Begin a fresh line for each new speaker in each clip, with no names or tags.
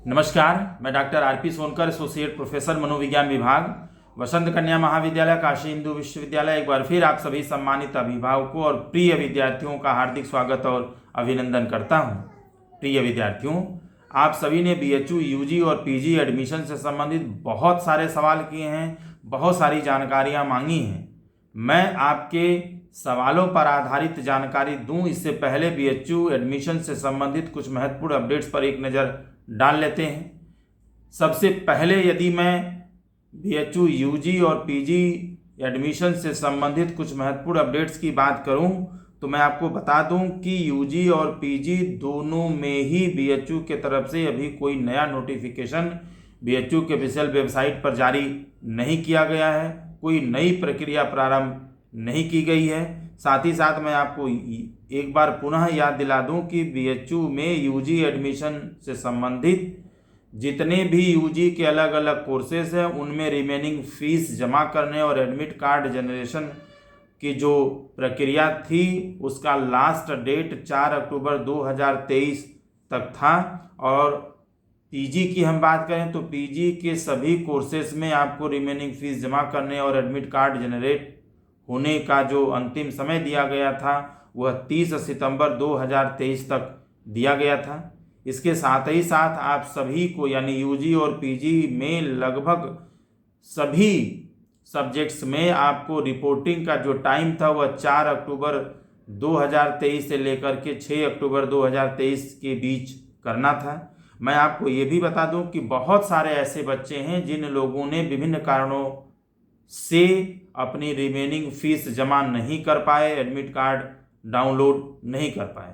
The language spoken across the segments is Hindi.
नमस्कार, मैं doctor RP Sonkar, associate professor मनोविज्ञान विभाग, वसंत कन्या महाविद्यालय, काशी हिंदू विश्वविद्यालय। एक बार फिर आप सभी सम्मानित अभिभावकों और प्रिय विद्यार्थियों का हार्दिक स्वागत और अभिनंदन करता हूं। प्रिय विद्यार्थियों, आप सभी ने बीएचयू, यूजी और पीजी एडमिशन से संबंधित बहुत सारे सवाल किए हैं, बहुत सारी जानकारियां मांगी हैं। मैं आपके सवालों पर आधारित जानकारी दूं इससे पहले बीएचयू एडमिशन से संबंधित कुछ महत्वपूर्ण अपडेट्स पर एक नज़र डाल लेते हैं। सबसे पहले यदि मैं बीएचयू, यूजी और पीजी एडमिशन से संबंधित कुछ महत्वपूर्ण अपडेट्स की बात करूं तो मैं आपको बता दूं कि यूजी और पीजी दोनों में ही बीएचयू के तरफ से अभी कोई नया नोटिफिकेशन बीएचयू के ऑफिशियल वेबसाइट पर जारी नहीं किया गया है, कोई नई प्रक्रिया प्रारंभ नहीं की गई है। साथ ही साथ मैं आपको एक बार पुनः याद दिला दूं कि बीएचयू में यूजी एडमिशन से संबंधित जितने भी यूजी के अलग अलग कोर्सेज हैं उनमें रिमेनिंग फीस जमा करने और एडमिट कार्ड जनरेशन की जो प्रक्रिया थी उसका लास्ट डेट 4 अक्टूबर 2023 तक था। और पीजी की हम बात करें तो पीजी के सभी कोर्सेज में आपको रिमेनिंग फीस जमा करने और एडमिट कार्ड जनरेट होने का जो अंतिम समय दिया गया था वह 30 सितंबर 2023 तक दिया गया था। इसके साथ ही साथ आप सभी को यानी यूजी और पीजी में लगभग सभी सब्जेक्ट्स में आपको रिपोर्टिंग का जो टाइम था वह 4 अक्टूबर 2023 से लेकर के 6 अक्टूबर 2023 के बीच करना था। मैं आपको ये भी बता दूं कि बहुत सारे ऐसे बच्चे हैं जिन लोगों ने विभिन्न कारणों से अपनी रिमेनिंग फीस जमा नहीं कर पाए, एडमिट कार्ड डाउनलोड नहीं कर पाए।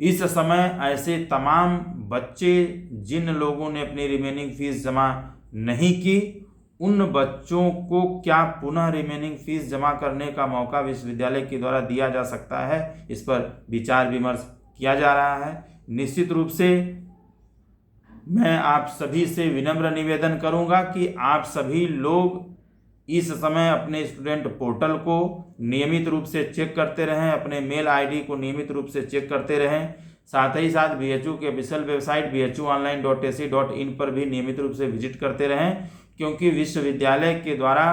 इस समय ऐसे तमाम बच्चे जिन लोगों ने अपनी रिमेनिंग फीस जमा नहीं की उन बच्चों को क्या पुनः रिमेनिंग फीस जमा करने का मौका विश्वविद्यालय के द्वारा दिया जा सकता है, इस पर विचार विमर्श किया जा रहा है। निश्चित रूप से मैं आप सभी से विनम्र निवेदन करूंगा कि आप सभी लोग इस समय अपने स्टूडेंट पोर्टल को नियमित रूप से चेक करते रहें, अपने मेल आईडी को नियमित रूप से चेक करते रहें। साथ ही साथ बीएचयू के ऑफिशियल वेबसाइट bhuonline.ac.in पर भी नियमित रूप से विजिट करते रहें, क्योंकि विश्वविद्यालय के द्वारा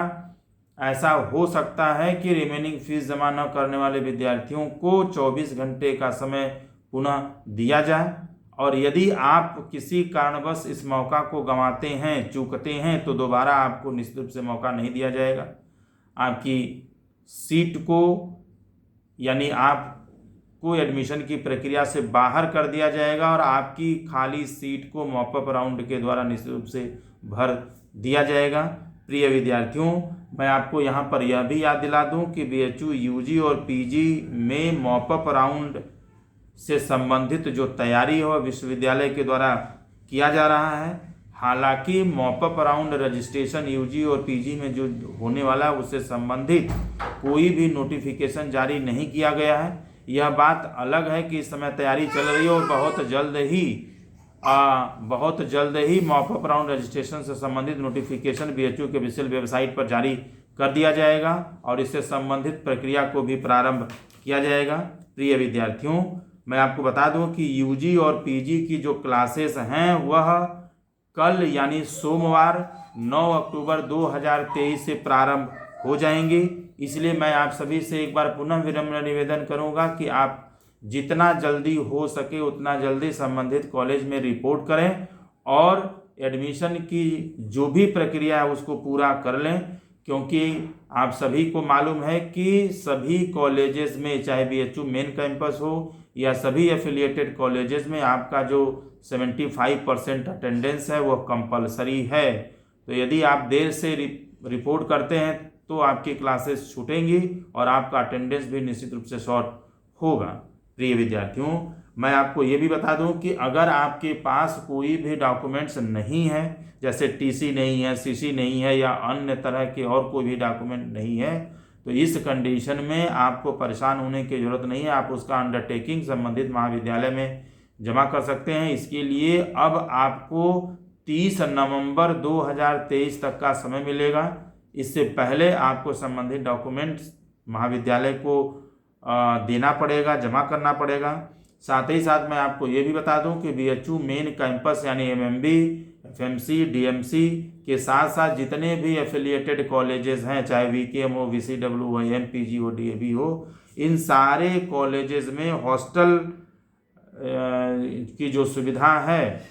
ऐसा हो सकता है कि रिमेनिंग फीस जमा न करने वाले विद्यार्थियों को 24 घंटे का समय पुनः दिया जाए। और यदि आप किसी कारणवश इस मौका को गंवाते हैं, चूकते हैं, तो दोबारा आपको निश्चित रूप से मौका नहीं दिया जाएगा। आपकी सीट को यानी आपको एडमिशन की प्रक्रिया से बाहर कर दिया जाएगा और आपकी खाली सीट को मॉपअप राउंड के द्वारा निश्चित रूप से भर दिया जाएगा। प्रिय विद्यार्थियों, मैं आपको यहाँ पर यह भी याद दिला दूँ कि बीएचयू, यूजी और पीजी में मॉपअप राउंड से संबंधित जो तैयारी है वह विश्वविद्यालय के द्वारा किया जा रहा है। हालांकि मॉपअप राउंड रजिस्ट्रेशन यूजी और पीजी में जो होने वाला है उससे संबंधित कोई भी नोटिफिकेशन जारी नहीं किया गया है। यह बात अलग है कि इस समय तैयारी चल रही है और बहुत जल्द ही मॉपअप राउंड रजिस्ट्रेशन से संबंधित नोटिफिकेशन बीएचयू के ऑफिशियल वेबसाइट पर जारी कर दिया जाएगा और इससे संबंधित प्रक्रिया को भी प्रारंभ किया जाएगा। प्रिय विद्यार्थियों, मैं आपको बता दूं कि यूजी और पीजी की जो क्लासेस हैं वह कल यानी सोमवार 9 अक्टूबर 2023 से प्रारंभ हो जाएंगी। इसलिए मैं आप सभी से एक बार पुनः विनम्र निवेदन करूंगा कि आप जितना जल्दी हो सके उतना जल्दी संबंधित कॉलेज में रिपोर्ट करें और एडमिशन की जो भी प्रक्रिया है उसको पूरा कर लें, क्योंकि आप सभी को मालूम है कि सभी कॉलेजेस में चाहे बीएचयू मेन कैंपस हो या सभी एफिलिएटेड कॉलेजेस में आपका जो 75% अटेंडेंस है वह कंपलसरी है। तो यदि आप देर से रिपोर्ट करते हैं तो आपकी क्लासेस छूटेंगी और आपका अटेंडेंस भी निश्चित रूप से शॉर्ट होगा। प्रिय विद्यार्थियों, मैं आपको ये भी बता दूं कि अगर आपके पास कोई भी डॉक्यूमेंट्स नहीं है, जैसे टीसी नहीं है, सीसी नहीं है या अन्य तरह के और कोई भी डॉक्यूमेंट नहीं है, तो इस कंडीशन में आपको परेशान होने की ज़रूरत नहीं है। आप उसका अंडरटेकिंग संबंधित महाविद्यालय में जमा कर सकते हैं। इसके लिए अब आपको 30 नवंबर 2023 तक का समय मिलेगा। इससे पहले आपको संबंधित डॉक्यूमेंट्स महाविद्यालय को देना पड़ेगा, जमा करना पड़ेगा। साथ ही साथ मैं आपको ये भी बता दूं कि BHU मेन कैंपस यानी MMB, FMC, DMC के साथ साथ जितने भी एफिलिएटेड कॉलेजेस हैं, चाहे VKM हो, VCW हो, MPG हो, DAV हो, इन सारे कॉलेजेस में हॉस्टल की जो सुविधा है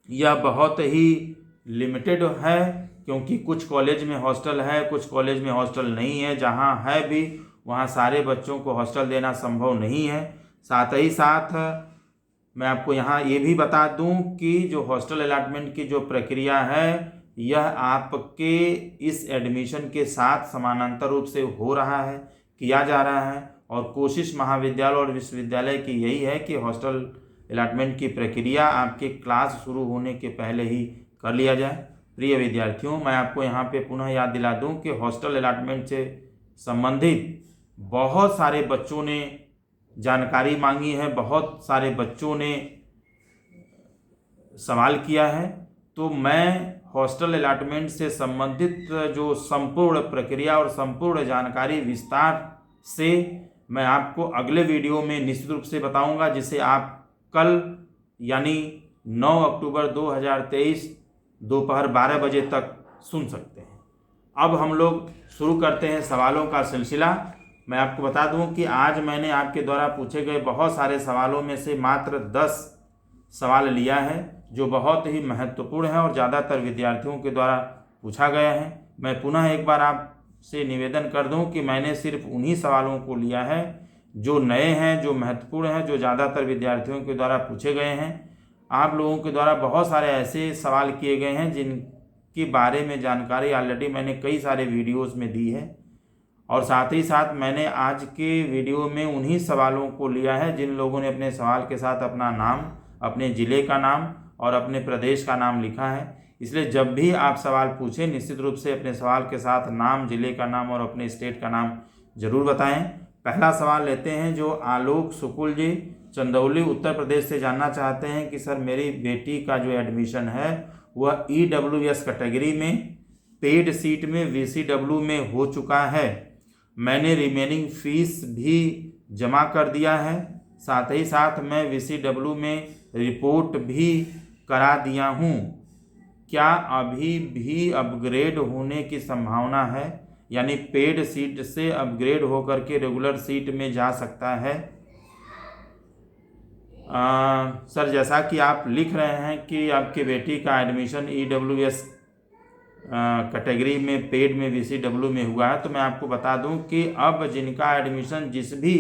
यह बहुत ही लिमिटेड है, क्योंकि कुछ कॉलेज में हॉस्टल है, कुछ कॉलेज में हॉस्टल नहीं है। जहां है भी वहां सारे बच्चों को हॉस्टल देना संभव नहीं है। साथ ही साथ मैं आपको यहाँ ये भी बता दूं कि जो हॉस्टल अलॉटमेंट की जो प्रक्रिया है यह आपके इस एडमिशन के साथ समानांतर रूप से हो रहा है, किया जा रहा है। और कोशिश महाविद्यालय और विश्वविद्यालय की यही है कि हॉस्टल अलॉटमेंट की प्रक्रिया आपके क्लास शुरू होने के पहले ही कर लिया जाए। प्रिय विद्यार्थियों, मैं आपको यहाँ पे पुनः याद दिला दूं कि हॉस्टल अलॉटमेंट से संबंधित बहुत सारे बच्चों ने जानकारी मांगी है, बहुत सारे बच्चों ने सवाल किया है। तो मैं हॉस्टल अलॉटमेंट से संबंधित जो संपूर्ण प्रक्रिया और संपूर्ण जानकारी विस्तार से मैं आपको अगले वीडियो में निश्चित रूप से बताऊंगा, जिसे आप कल यानी 9 अक्टूबर 2023 दोपहर 12 बजे तक सुन सकते हैं। अब हम लोग शुरू करते हैं सवालों का सिलसिला। मैं आपको बता दूं कि आज मैंने आपके द्वारा पूछे गए बहुत सारे सवालों में से मात्र 10 सवाल लिया है, जो बहुत ही महत्वपूर्ण है और ज़्यादातर विद्यार्थियों के द्वारा पूछा गया है। मैं पुनः एक बार आपसे निवेदन कर दूं कि मैंने सिर्फ उन्हीं सवालों को लिया है जो नए हैं, जो महत्वपूर्ण हैं, जो ज़्यादातर विद्यार्थियों के द्वारा पूछे गए हैं। आप लोगों के द्वारा बहुत सारे ऐसे सवाल किए गए हैं जिनके बारे में जानकारी ऑलरेडी मैंने कई सारे वीडियोज़ में दी है, और साथ ही साथ मैंने आज के वीडियो में उन्हीं सवालों को लिया है जिन लोगों ने अपने सवाल के साथ अपना नाम, अपने ज़िले का नाम और अपने प्रदेश का नाम लिखा है। इसलिए जब भी आप सवाल पूछें, निश्चित रूप से अपने सवाल के साथ नाम, ज़िले का नाम और अपने स्टेट का नाम जरूर बताएं। पहला सवाल लेते हैं, जो आलोक शुक्ल जी चंदौली उत्तर प्रदेश से जानना चाहते हैं कि सर मेरी बेटी का जो एडमिशन है वह EWS कैटेगरी में पेड सीट में VCW में हो चुका है। मैंने रिमेनिंग फीस भी जमा कर दिया है, साथ ही साथ मैं VCW में रिपोर्ट भी करा दिया हूँ। क्या अभी भी अपग्रेड होने की संभावना है, यानी पेड सीट से अपग्रेड होकर के रेगुलर सीट में जा सकता है? सर, जैसा कि आप लिख रहे हैं कि आपकी बेटी का एडमिशन EWS कैटेगरी में पेड में VCW में हुआ है, तो मैं आपको बता दूं कि अब जिनका एडमिशन जिस भी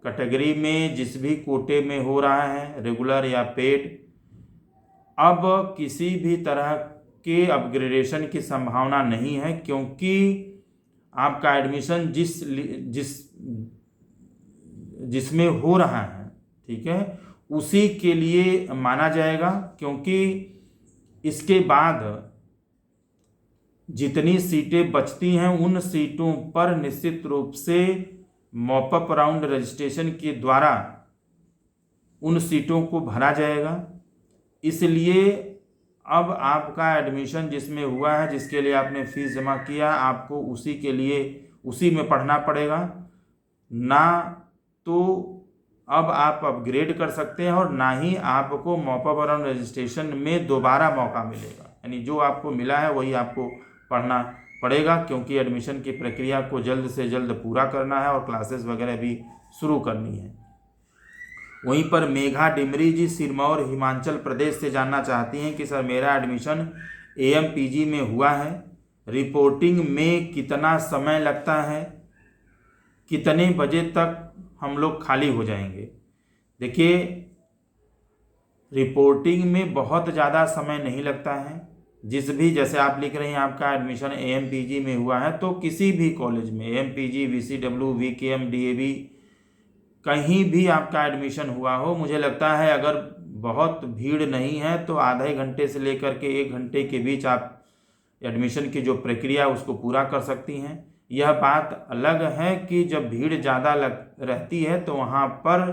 कैटेगरी में, जिस भी कोटे में हो रहा है, रेगुलर या पेड, अब किसी भी तरह के अपग्रेडेशन की संभावना नहीं है, क्योंकि आपका एडमिशन जिसमें हो रहा है, ठीक है, उसी के लिए माना जाएगा। क्योंकि इसके बाद जितनी सीटें बचती हैं उन सीटों पर निश्चित रूप से मॉपअप राउंड रजिस्ट्रेशन के द्वारा उन सीटों को भरा जाएगा। इसलिए अब आपका एडमिशन जिसमें हुआ है, जिसके लिए आपने फीस जमा किया, आपको उसी के लिए उसी में पढ़ना पड़ेगा, ना तो अब आप अपग्रेड कर सकते हैं और ना ही आपको मॉपअप राउंड रजिस्ट्रेशन में दोबारा मौका मिलेगा। यानी जो आपको मिला है वही आपको पढ़ना पड़ेगा, क्योंकि एडमिशन की प्रक्रिया को जल्द से जल्द पूरा करना है और क्लासेस वगैरह भी शुरू करनी है। वहीं पर मेघा डिमरी जी सिरमौर हिमाचल प्रदेश से जानना चाहती हैं कि सर मेरा एडमिशन AMPG में हुआ है, रिपोर्टिंग में कितना समय लगता है, कितने बजे तक हम लोग खाली हो जाएंगे? देखिए, रिपोर्टिंग में बहुत ज़्यादा समय नहीं लगता है। जैसे आप लिख रहे हैं आपका एडमिशन AMPG में हुआ है, तो किसी भी कॉलेज में AMPG, VCW, VKM, DAV कहीं भी आपका एडमिशन हुआ हो, मुझे लगता है अगर बहुत भीड़ नहीं है तो आधे घंटे से लेकर के 1 घंटे के बीच आप एडमिशन की जो प्रक्रिया उसको पूरा कर सकती हैं। यह बात अलग है कि जब भीड़ ज़्यादा रहती है तो वहाँ पर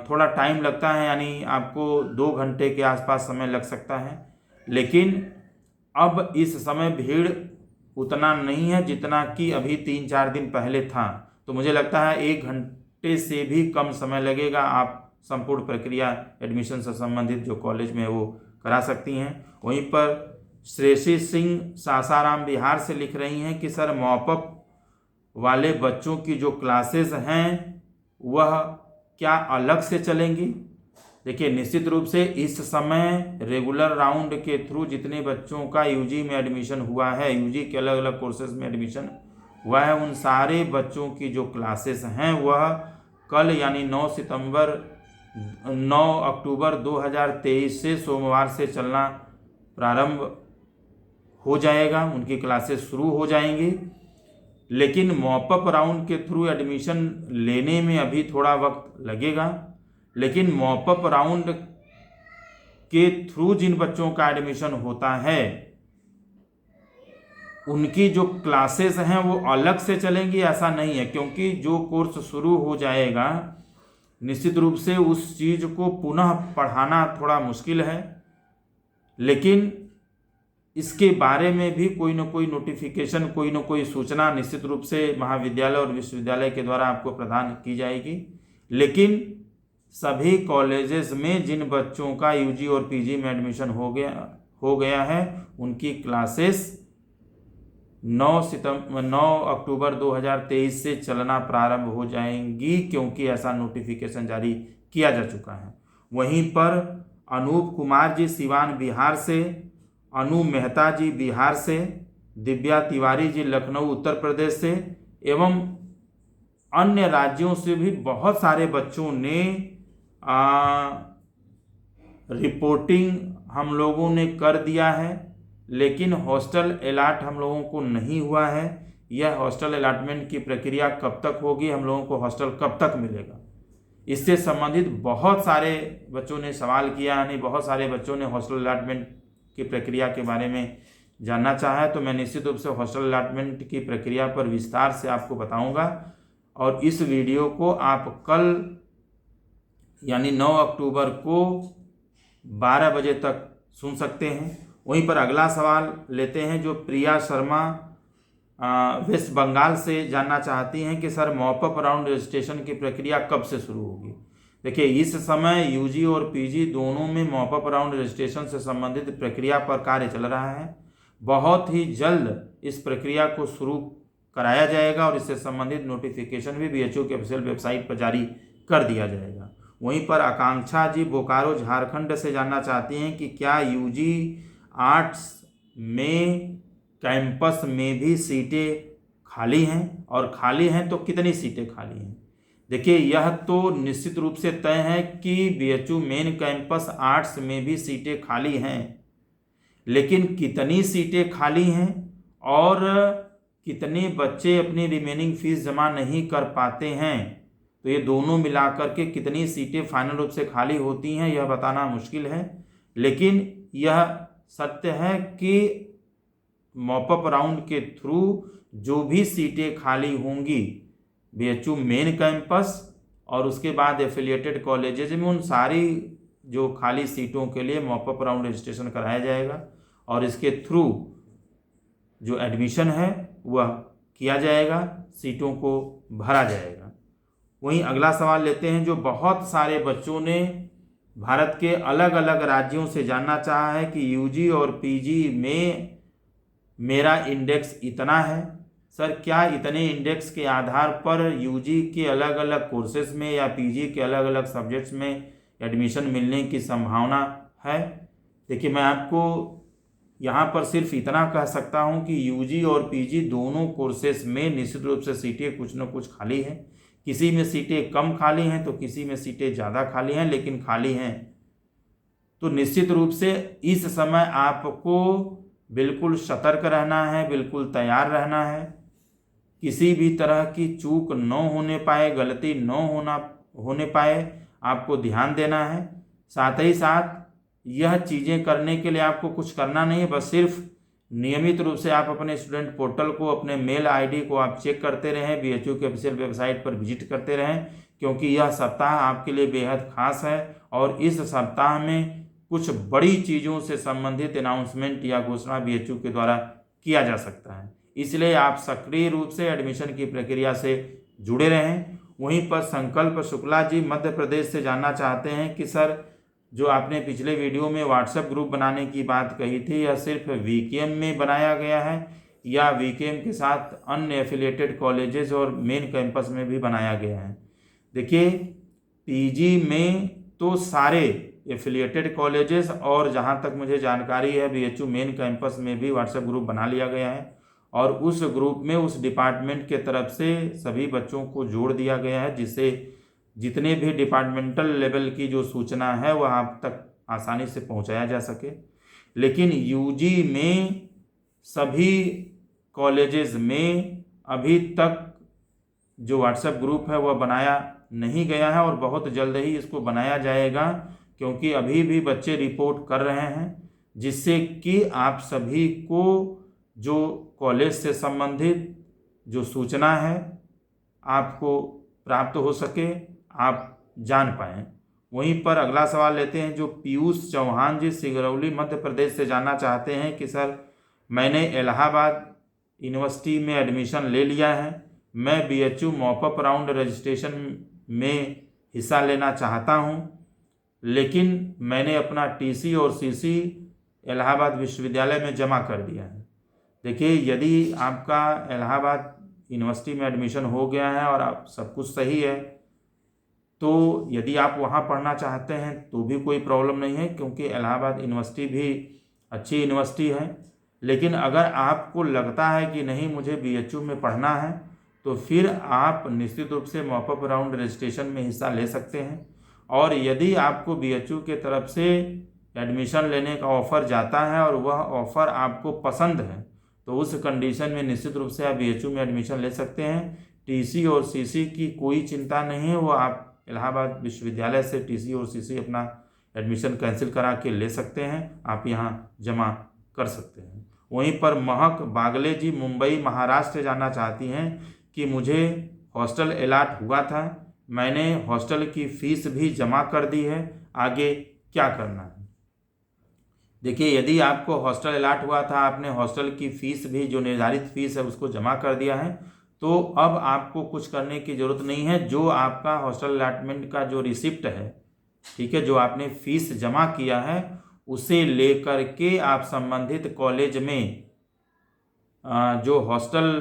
थोड़ा टाइम लगता है, यानी आपको 2 घंटे के आसपास समय लग सकता है। लेकिन अब इस समय भीड़ उतना नहीं है जितना कि अभी 3-4 दिन पहले था। तो मुझे लगता है 1 घंटे से भी कम समय लगेगा। आप संपूर्ण प्रक्रिया एडमिशन से संबंधित जो कॉलेज में वो करा सकती हैं। वहीं पर श्रेयसी सिंह सासाराम बिहार से लिख रही हैं कि सर मॉपअप वाले बच्चों की जो क्लासेस हैं वह क्या अलग से चलेंगी? देखिए, निश्चित रूप से इस समय रेगुलर राउंड के थ्रू जितने बच्चों का यूजी में एडमिशन हुआ है, यूजी के अलग अलग कोर्सेज में एडमिशन हुआ है, उन सारे बच्चों की जो क्लासेस हैं वह कल यानी 9 अक्टूबर 2023 से सोमवार से चलना प्रारंभ हो जाएगा। उनकी क्लासेस शुरू हो जाएंगी। लेकिन मॉपअप राउंड के थ्रू एडमिशन लेने में अभी थोड़ा वक्त लगेगा। लेकिन मॉपअप राउंड के थ्रू जिन बच्चों का एडमिशन होता है उनकी जो क्लासेस हैं वो अलग से चलेंगी, ऐसा नहीं है। क्योंकि जो कोर्स शुरू हो जाएगा निश्चित रूप से उस चीज़ को पुनः पढ़ाना थोड़ा मुश्किल है। लेकिन इसके बारे में भी कोई ना कोई नोटिफिकेशन, कोई ना कोई सूचना निश्चित रूप से महाविद्यालय और विश्वविद्यालय के द्वारा आपको प्रदान की जाएगी। लेकिन सभी कॉलेजेस में जिन बच्चों का यूजी और पीजी में एडमिशन हो गया है उनकी क्लासेस 9 अक्टूबर 2023 से चलना प्रारंभ हो जाएंगी, क्योंकि ऐसा नोटिफिकेशन जारी किया जा चुका है। वहीं पर अनूप कुमार जी सिवान बिहार से, अनु मेहता जी बिहार से, दिव्या तिवारी जी लखनऊ उत्तर प्रदेश से एवं अन्य राज्यों से भी बहुत सारे बच्चों ने रिपोर्टिंग हम लोगों ने कर दिया है। लेकिन हॉस्टल अलाट हम लोगों को नहीं हुआ है। यह हॉस्टल अलाटमेंट की प्रक्रिया कब तक होगी, हम लोगों को हॉस्टल कब तक मिलेगा, इससे संबंधित बहुत सारे बच्चों ने सवाल किया, यानी बहुत सारे बच्चों ने हॉस्टल अलाटमेंट की प्रक्रिया के बारे में जानना चाहा है। तो मैं निश्चित रूप से हॉस्टल अलाटमेंट की प्रक्रिया पर विस्तार से आपको बताऊंगा और इस वीडियो को आप कल यानी 9 अक्टूबर को 12 बजे तक सुन सकते हैं। वहीं पर अगला सवाल लेते हैं जो प्रिया शर्मा वेस्ट बंगाल से जानना चाहती हैं कि सर मॉपअप राउंड रजिस्ट्रेशन की प्रक्रिया कब से शुरू होगी। देखिए, इस समय यूजी और पीजी दोनों में मॉपअप राउंड रजिस्ट्रेशन से संबंधित प्रक्रिया पर कार्य चल रहा है। बहुत ही जल्द इस प्रक्रिया को शुरू कराया जाएगा और इससे संबंधित नोटिफिकेशन भी बीएचयू के ऑफिशियल वेबसाइट पर जारी कर दिया जाएगा। वहीं पर आकांक्षा जी बोकारो झारखंड से जानना चाहती हैं कि क्या यूजी आर्ट्स में कैंपस में भी सीटें खाली हैं, और खाली हैं तो कितनी सीटें खाली हैं। देखिए, यह तो निश्चित रूप से तय है कि बीएचयू मेन कैंपस आर्ट्स में भी सीटें खाली हैं, लेकिन कितनी सीटें खाली हैं और कितने बच्चे अपनी रिमेनिंग फीस जमा नहीं कर पाते हैं, तो ये दोनों मिलाकर के कितनी सीटें फाइनल रूप से खाली होती हैं यह बताना मुश्किल है। लेकिन यह सत्य है कि मॉपअप राउंड के थ्रू जो भी सीटें खाली होंगी बीएचयू मेन कैंपस और उसके बाद एफिलिएटेड कॉलेजेस में, उन सारी जो खाली सीटों के लिए मॉपअप राउंड रजिस्ट्रेशन कराया जाएगा और इसके थ्रू जो एडमिशन है वह किया जाएगा, सीटों को भरा जाएगा। वहीं अगला सवाल लेते हैं जो बहुत सारे बच्चों ने भारत के अलग अलग राज्यों से जानना चाहा है कि यूजी और पीजी में मेरा इंडेक्स इतना है। सर, क्या इतने इंडेक्स के आधार पर यूजी के अलग अलग कोर्सेज में या पीजी के अलग अलग सब्जेक्ट्स में एडमिशन मिलने की संभावना है? देखिए, मैं आपको यहाँ पर सिर्फ इतना कह सकता हूँ कि यूजी और पीजी दोनों कोर्सेज में निश्चित रूप से सीटें कुछ न कुछ खाली हैं। किसी में सीटें कम खाली हैं तो किसी में सीटें ज़्यादा खाली हैं, लेकिन खाली हैं। तो निश्चित रूप से इस समय आपको बिल्कुल सतर्क रहना है, बिल्कुल तैयार रहना है। किसी भी तरह की चूक न होने पाए, गलती न होने पाए, आपको ध्यान देना है। साथ ही साथ यह चीज़ें करने के लिए आपको कुछ करना नहीं है, बस सिर्फ नियमित रूप से आप अपने स्टूडेंट पोर्टल को, अपने मेल आईडी को आप चेक करते रहें, बीएचयू के ऑफिशियल वेबसाइट पर विजिट करते रहें, क्योंकि यह सप्ताह आपके लिए बेहद खास है और इस सप्ताह में कुछ बड़ी चीज़ों से संबंधित अनाउंसमेंट या घोषणा बीएचयू के द्वारा किया जा सकता है। इसलिए आप सक्रिय रूप से एडमिशन की प्रक्रिया से जुड़े रहें। वहीं पर संकल्प शुक्ला जी मध्य प्रदेश से जानना चाहते हैं कि सर जो आपने पिछले वीडियो में व्हाट्सएप ग्रुप बनाने की बात कही थी, यह सिर्फ वीकेएम में बनाया गया है या वीकेएम के साथ अन्य एफिलिएटेड कॉलेजेस और मेन कैंपस में भी बनाया गया है? देखिए, पीजी में तो सारे एफिलिएटेड कॉलेजेस और जहां तक मुझे जानकारी है बीएचयू मेन कैंपस में भी व्हाट्सएप ग्रुप बना लिया गया है और उस ग्रुप में उस डिपार्टमेंट के तरफ से सभी बच्चों को जोड़ दिया गया है, जिससे जितने भी डिपार्टमेंटल लेवल की जो सूचना है वह आप तक आसानी से पहुंचाया जा सके। लेकिन यूजी में सभी कॉलेजेस में अभी तक जो व्हाट्सएप ग्रुप है वह बनाया नहीं गया है और बहुत जल्द ही इसको बनाया जाएगा, क्योंकि अभी भी बच्चे रिपोर्ट कर रहे हैं, जिससे कि आप सभी को जो कॉलेज से संबंधित जो सूचना है आपको प्राप्त हो सके, आप जान पाएँ। वहीं पर अगला सवाल लेते हैं जो पीयूष चौहान जी सिगरौली मध्य प्रदेश से जानना चाहते हैं कि सर मैंने इलाहाबाद यूनिवर्सिटी में एडमिशन ले लिया है, मैं बीएचयू मॉपअप राउंड रजिस्ट्रेशन में हिस्सा लेना चाहता हूं, लेकिन मैंने अपना टीसी और सीसी इलाहाबाद विश्वविद्यालय में जमा कर दिया है। देखिए, यदि आपका इलाहाबाद यूनिवर्सिटी में एडमिशन हो गया है और आप सब कुछ सही है, तो यदि आप वहाँ पढ़ना चाहते हैं तो भी कोई प्रॉब्लम नहीं है, क्योंकि इलाहाबाद यूनिवर्सिटी भी अच्छी यूनिवर्सिटी है। लेकिन अगर आपको लगता है कि नहीं मुझे बीएचयू में पढ़ना है, तो फिर आप निश्चित रूप से मॉपअप राउंड रजिस्ट्रेशन में हिस्सा ले सकते हैं। और यदि आपको बीएचयू के तरफ से एडमिशन लेने का ऑफ़र जाता है और वह ऑफ़र आपको पसंद है, तो उस कंडीशन में निश्चित रूप से आप बीएचयू में एडमिशन ले सकते हैं। टीसी और सीसी की कोई चिंता नहीं है, वो आप इलाहाबाद विश्वविद्यालय से टीसी और सीसी अपना एडमिशन कैंसिल करा के ले सकते हैं, आप यहाँ जमा कर सकते हैं। वहीं पर महक बागले जी मुंबई महाराष्ट्र जानना चाहती हैं कि मुझे हॉस्टल अलॉट हुआ था, मैंने हॉस्टल की फ़ीस भी जमा कर दी है, आगे क्या करना है? देखिए, यदि आपको हॉस्टल अलॉट हुआ था, आपने हॉस्टल की फ़ीस भी जो निर्धारित फ़ीस है उसको जमा कर दिया है, तो अब आपको कुछ करने की ज़रूरत नहीं है। जो आपका हॉस्टल अलॉटमेंट का जो रिसिप्ट है, ठीक है, जो आपने फ़ीस जमा किया है उसे लेकर के आप संबंधित कॉलेज में जो हॉस्टल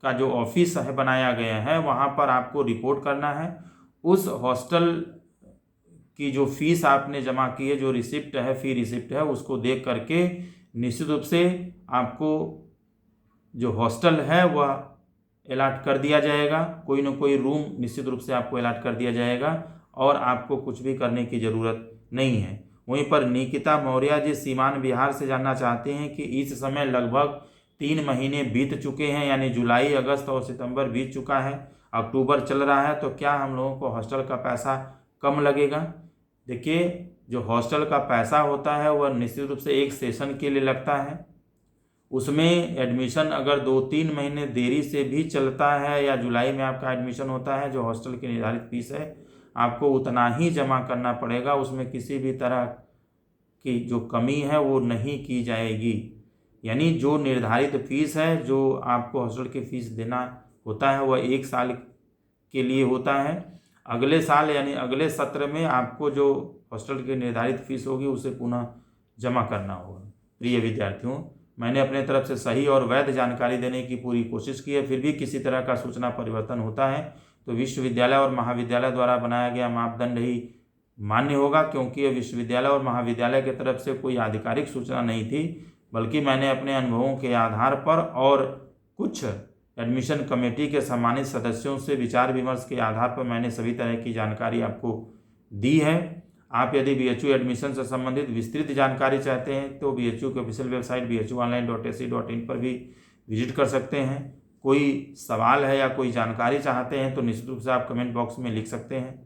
का जो ऑफिस है बनाया गया है वहाँ पर आपको रिपोर्ट करना है। उस हॉस्टल की जो फ़ीस आपने जमा की है, जो रिसिप्ट है, फ़ी रिसिप्ट है, उसको देख करके निश्चित रूप से आपको जो हॉस्टल है वह अलॉट कर दिया जाएगा। कोई ना कोई रूम निश्चित रूप से आपको अलॉट कर दिया जाएगा और आपको कुछ भी करने की ज़रूरत नहीं है। वहीं पर निकिता मौर्य जी सीमान बिहार से जानना चाहते हैं कि इस समय लगभग 3 महीने बीत चुके हैं, यानी जुलाई, अगस्त और सितंबर बीत चुका है, अक्टूबर चल रहा है, तो क्या हम लोगों को हॉस्टल का पैसा कम लगेगा? देखिए, जो हॉस्टल का पैसा होता है वह निश्चित रूप से एक सेशन के लिए लगता है। उसमें एडमिशन अगर 2-3 महीने देरी से भी चलता है या जुलाई में आपका एडमिशन होता है, जो हॉस्टल की निर्धारित फीस है आपको उतना ही जमा करना पड़ेगा, उसमें किसी भी तरह की जो कमी है वो नहीं की जाएगी। यानी जो निर्धारित फीस है, जो आपको हॉस्टल की फ़ीस देना होता है वह 1 साल के लिए होता है। अगले साल यानी अगले सत्र में आपको जो हॉस्टल की निर्धारित फीस होगी उसे पुनः जमा करना होगा। प्रिय विद्यार्थियों, मैंने अपने तरफ से सही और वैध जानकारी देने की पूरी कोशिश की है, फिर भी किसी तरह का सूचना परिवर्तन होता है तो विश्वविद्यालय और महाविद्यालय द्वारा बनाया गया मापदंड ही मान्य होगा, क्योंकि ये विश्वविद्यालय और महाविद्यालय की तरफ से कोई आधिकारिक सूचना नहीं थी, बल्कि मैंने अपने अनुभवों के आधार पर और कुछ एडमिशन कमेटी के सम्मानित सदस्यों से विचार विमर्श के आधार पर मैंने सभी तरह की जानकारी आपको दी है। आप यदि बीएचयू एडमिशन से संबंधित विस्तृत जानकारी चाहते हैं तो बीएचयू की ऑफिशियल वेबसाइट bhuonline.ac.in पर भी विजिट कर सकते हैं। कोई सवाल है या कोई जानकारी चाहते हैं तो निश्चित रूप से आप कमेंट बॉक्स में लिख सकते हैं।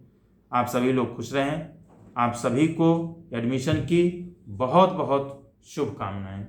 आप सभी लोग खुश रहें। आप सभी को एडमिशन की बहुत बहुत शुभकामनाएं।